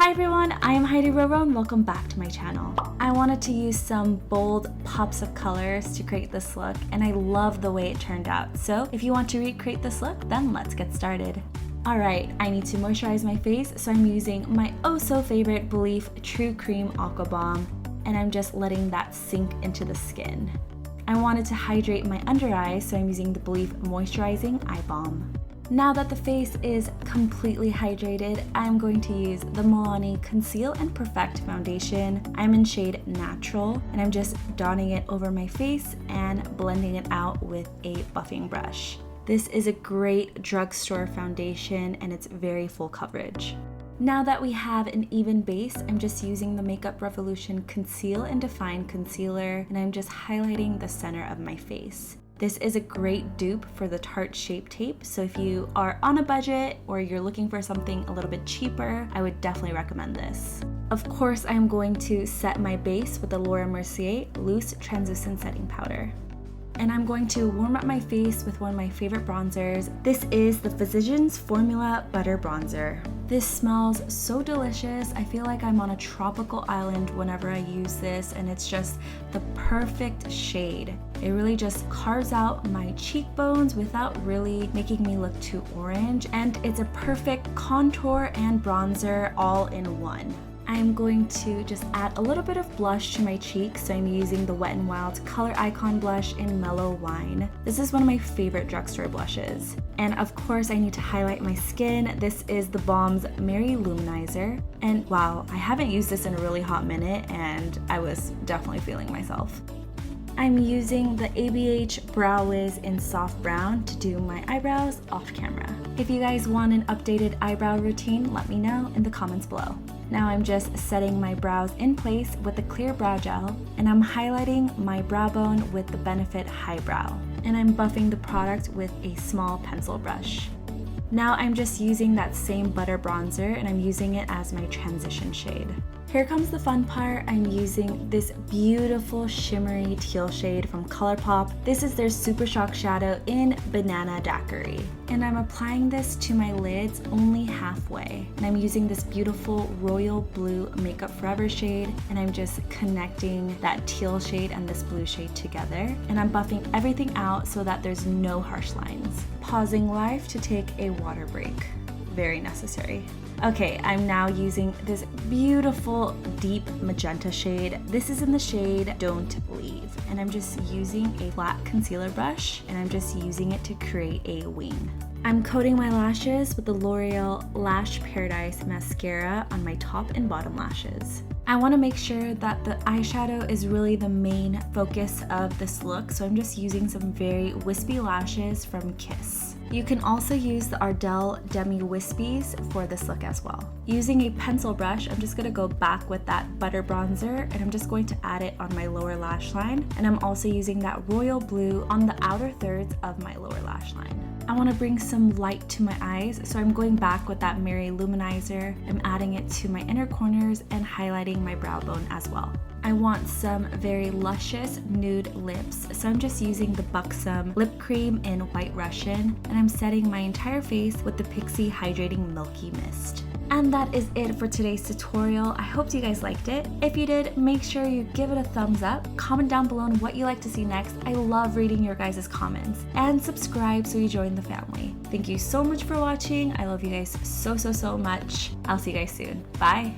Hi everyone, I am heidiroro and welcome back to my channel. I wanted to use some bold pops of colors to create this look, and I love the way it turned out. So if you want to recreate this look, then let's get started. Alright, I need to moisturize my face, so I'm using my oh so favorite Belif True Cream Aqua Balm, and I'm just letting that sink into the skin. I wanted to hydrate my under eyes, so I'm using the Belif Moisturizing Eye Balm. Now that the face is completely hydrated, I'm going to use the Milani Conceal and Perfect Foundation. I'm in shade Natural, and I'm just donning it over my face and blending it out with a buffing brush. This is a great drugstore foundation, and it's very full coverage. Now that we have an even base, I'm just using the Makeup Revolution Conceal and Define Concealer, and I'm just highlighting the center of my face. This is a great dupe for the Tarte Shape Tape, so if you are on a budget or you're looking for something a little bit cheaper, I would definitely recommend this. Of course, I'm going to set my base with the Mercier Loose Translucent Setting Powder. And I'm going to warm up my face with one of my favorite bronzers. This is the Physicians Formula Butter Bronzer. This smells so delicious. I feel like I'm on a tropical island whenever I use this, and it's just the perfect shade. It really just carves out my cheekbones without really making me look too orange, and it's a perfect contour and bronzer all in one. I'm going to just add a little bit of blush to my cheeks, so I'm using the Wet n Wild Color Icon blush in Mellow Wine. This is one of my favorite drugstore blushes. And of course, I need to highlight my skin. This is the Balm's Merry Luminizer. And wow, I haven't used this in a really hot minute, and I was definitely feeling myself. I'm using the ABH Brow Wiz in Soft Brown to do my eyebrows off camera. If you guys want an updated eyebrow routine, let me know in the comments below. Now I'm just setting my brows in place with the clear brow gel, and I'm highlighting my brow bone with the Benefit Highbrow. And I'm buffing the product with a small pencil brush. Now I'm just using that same butter bronzer, and I'm using it as my transition shade. Here comes the fun part. I'm using this beautiful shimmery teal shade from Colourpop. This is their Super Shock Shadow in Banana Daiquiri. And I'm applying this to my lids only halfway. And I'm using this beautiful royal blue Makeup Forever shade, and I'm just connecting that teal shade and this blue shade together. And I'm buffing everything out so that there's no harsh lines. Pausing live to take a water break. Very necessary. Okay, I'm now using this beautiful deep magenta shade. This is in the shade Don't Leave. And I'm just using a flat concealer brush, and I'm just using it to create a wing. I'm coating my lashes with the L'Oreal Lash Paradise Mascara on my top and bottom lashes. I want to make sure that the eyeshadow is really the main focus of this look, so I'm just using some very wispy lashes from Kiss. You can also use the Ardell Demi Wispies for this look as well. Using a pencil brush, I'm just going to go back with that butter bronzer, and I'm just going to add it on my lower lash line. And I'm also using that royal blue on the outer thirds of my lower lash line. I want to bring some light to my eyes, so I'm going back with that Merry Luminizer. I'm adding it to my inner corners and highlighting my brow bone as well. I want some very luscious nude lips, so I'm just using the Buxom lip cream in White Russian, and I'm setting my entire face with the Pixi Hydrating Milky Mist. And that is it for today's tutorial. I hope you guys liked it. If you did, make sure you give it a thumbs up. Comment down below on what you like to see next. I love reading your guys' comments. And subscribe so you join the family. Thank you so much for watching. I love you guys so much. I'll see you guys soon. Bye!